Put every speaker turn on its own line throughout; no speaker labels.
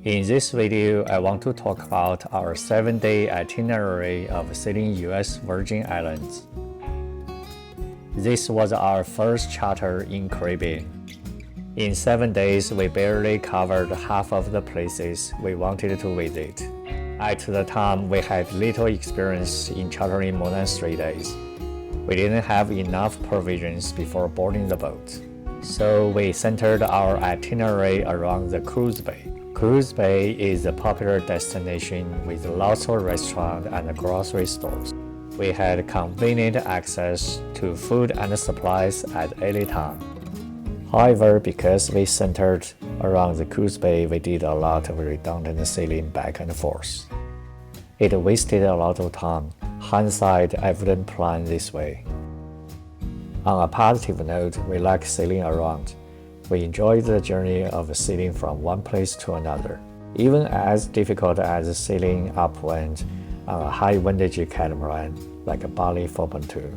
In this video, I want to talk about our 7-day itinerary of sailing US Virgin Islands. This was our first charter in Caribbean. In 7 days, we barely covered half of the places we wanted to visit. At the time, we had little experience in chartering more than 3 days. We didn't have enough provisions before boarding the boat, so we centered our itinerary around the cruise bay. Cruise Bay is a popular destination with lots of restaurants and grocery stores. We had convenient access to food and supplies at any time. However, because we centered around the cruise bay, we did a lot of redundant sailing back and forth. It wasted a lot of time. Hindsight, I wouldn't plan this way. On a positive note, we like sailing around. We enjoyed the journey of sailing from one place to another, even as difficult as sailing upwind on a high windage catamaran like a Bali 4.2.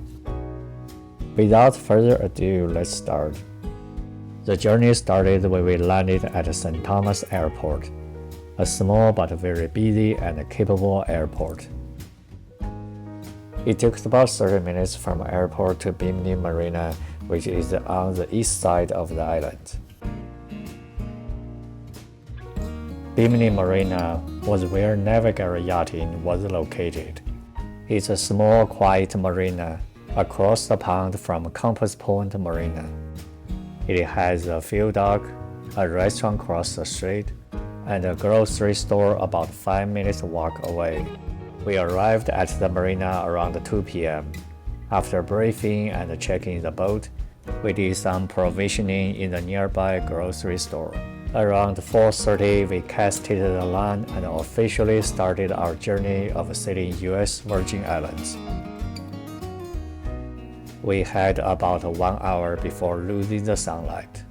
Without further ado, let's start. The journey started when we landed at St. Thomas Airport, a small but very busy and capable airport. It took about 30 minutes from airport to Bimini Marina, which is on the east side of the island. Bimini Marina was where Navigator yachting was located. It's a small, quiet marina across the pond from Compass Point Marina. It has a field dock, a restaurant across the street, and a grocery store about 5 minutes walk away. We arrived at the marina around 2 p.m. After briefing and checking the boat, we did some provisioning in the nearby grocery store. Around 4:30, we casted the line and officially started our journey of sailing US Virgin Islands. We had about 1 hour before losing the sunlight.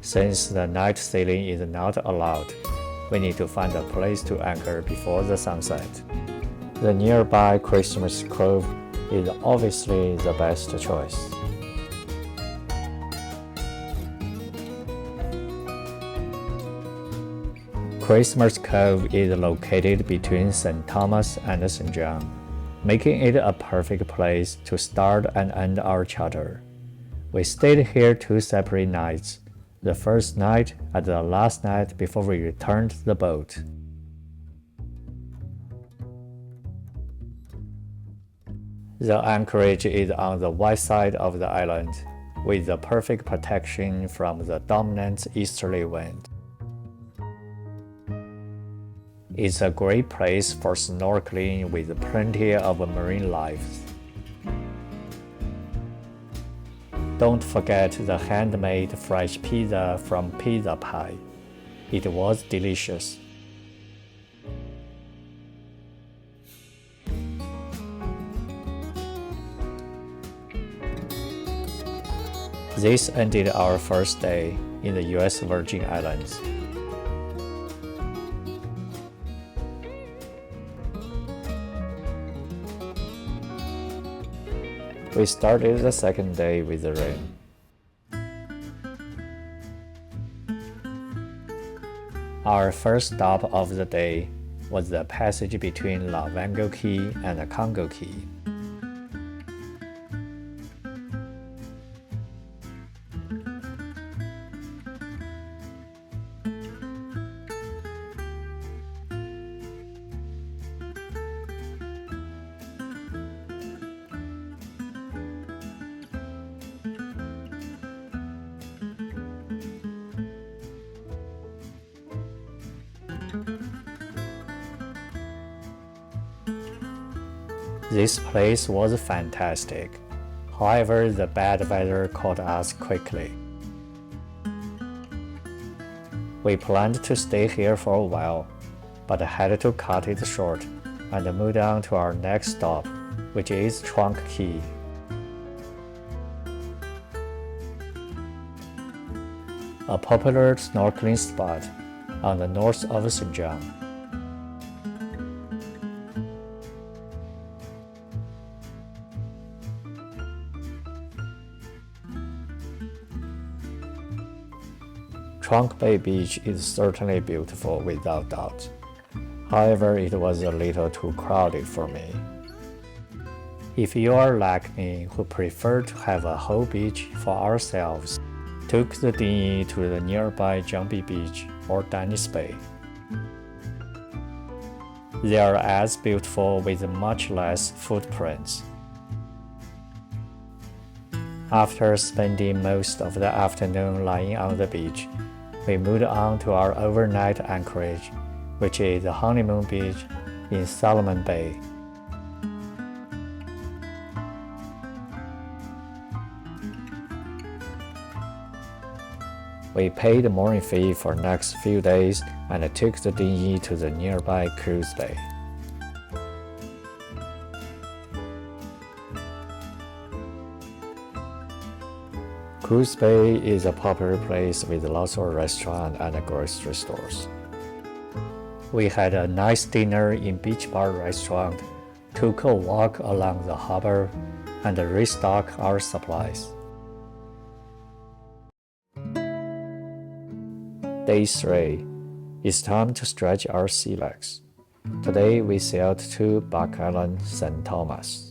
Since the night sailing is not allowed, we need to find a place to anchor before the sunset. The nearby Christmas Cove is obviously the best choice. Christmas Cove is located between St. Thomas and St. John, making it a perfect place to start and end our charter. We stayed here 2 separate nights, the first night and the last night before we returned to the boat. The anchorage is on the west side of the island, with the perfect protection from the dominant easterly wind. It's a great place for snorkeling with plenty of marine life. Don't forget the handmade fresh pizza from Pizza Pie. It was delicious. This ended our first day in the US Virgin Islands. We started the second day with the rain. Our first stop of the day was the passage between Lavango Key and Congo Key. This place was fantastic. However, the bad weather caught us quickly. We planned to stay here for a while, but had to cut it short and move on to our next stop, which is Trunk Key. A popular snorkeling spot on the north of St. John. Trunk Bay Beach is certainly beautiful without doubt. However, it was a little too crowded for me. If you are like me who prefer to have a whole beach for ourselves, took the dinghy to the nearby Jumpy Beach or Dennis Bay. They are as beautiful with much less footprints. After spending most of the afternoon lying on the beach, we moved on to our overnight anchorage, which is the Honeymoon Beach in Solomon Bay. We paid the mooring fee for the next few days and took the dinghy to the nearby cruise bay. Cruise Bay is a popular place with lots of restaurants and grocery stores. We had a nice dinner in Beach Bar restaurant, took a walk along the harbor, and restocked our supplies. Day 3. It's time to stretch our sea legs. Today we sailed to Buck Island, St. Thomas.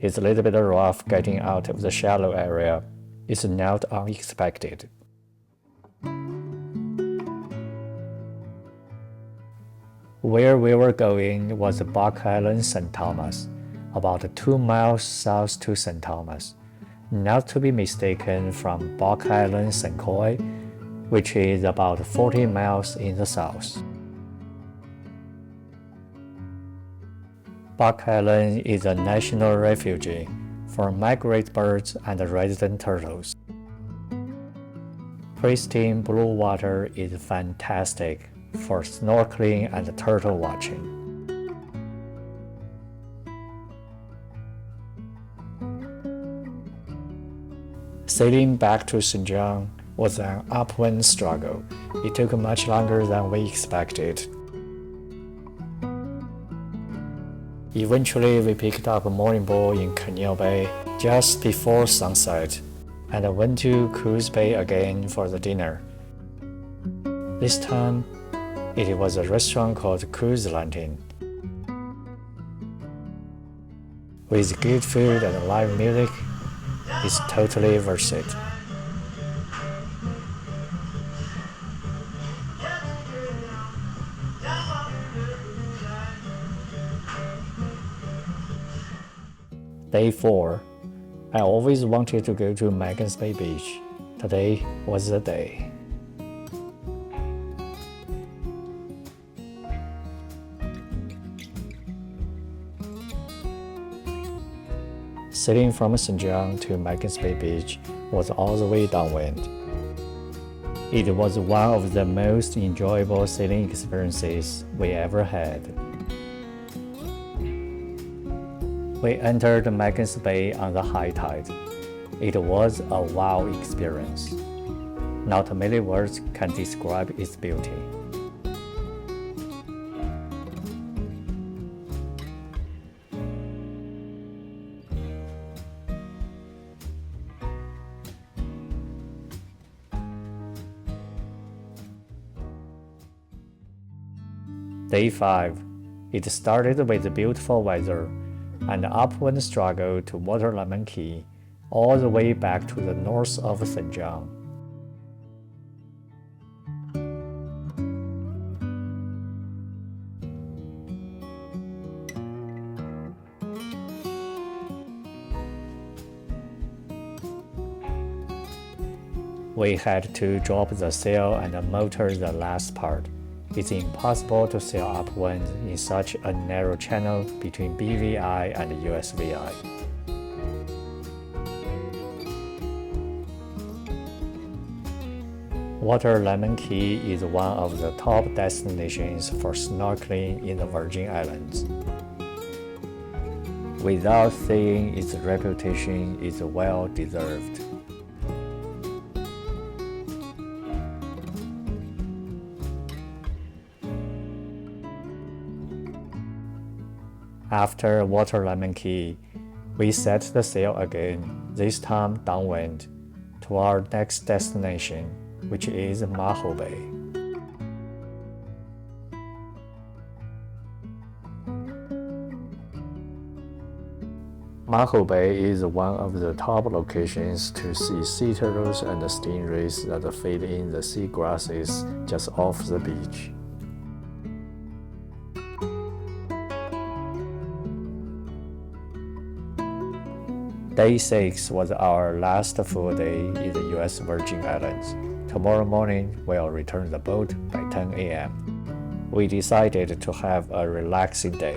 It's a little bit rough getting out of the shallow area. It's not unexpected. Where we were going was Buck Island, St. Thomas, about 2 miles south to St. Thomas, not to be mistaken from Buck Island, St. Croix, which is about 40 miles in the south. Buck Island is a national refuge for migrant birds and resident turtles. Pristine blue water is fantastic for snorkeling and turtle watching. Sailing back to St. John was an upwind struggle. It took much longer than we expected. Eventually, we picked up a mooring buoy in Canal Bay just before sunset and went to Cruise Bay again for the dinner. This time, it was a restaurant called Cruise Lantern. With good food and live music, it's totally worth it. Day 4. I always wanted to go to Magens Bay Beach. Today was the day. Sailing from St. John to Magens Bay Beach was all the way downwind. It was one of the most enjoyable sailing experiences we ever had. We entered Magens Bay on the high tide. It was a wow experience. Not many words can describe its beauty. Day 5. It started with beautiful weather and upwind struggle to Waterlemon Key, all the way back to the north of St. John. We had to drop the sail and motor the last part. It's impossible to sail upwind in such a narrow channel between BVI and USVI. Waterlemon Key is one of the top destinations for snorkeling in the Virgin Islands. Without saying, its reputation is well deserved. After Waterlemon Key, we set the sail again, this time downwind, to our next destination, which is Maho Bay. Maho Bay is one of the top locations to see sea turtles and stingrays that feed in the sea grasses just off the beach. Day 6 was our last full day in the US Virgin Islands. Tomorrow morning, we'll return the boat by 10 a.m. We decided to have a relaxing day,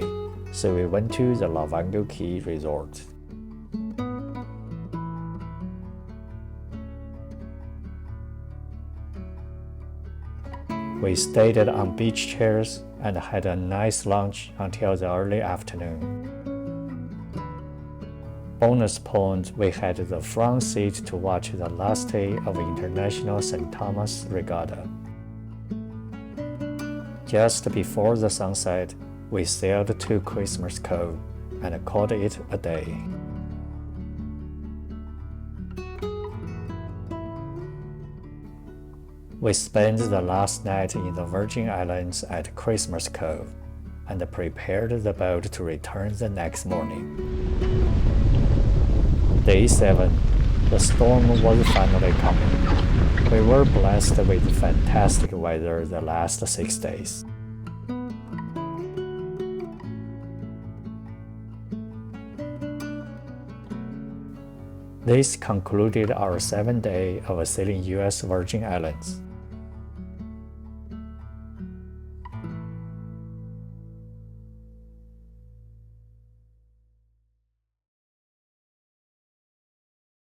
so we went to the Lavango Key Resort. We stayed on beach chairs and had a nice lunch until the early afternoon. Bonus point, we had the front seat to watch the last day of International St. Thomas Regatta. Just before the sunset, we sailed to Christmas Cove and called it a day. We spent the last night in the Virgin Islands at Christmas Cove and prepared the boat to return the next morning. Day 7, the storm was finally coming. We were blessed with fantastic weather the last 6 days. This concluded our 7th day of sailing US Virgin Islands.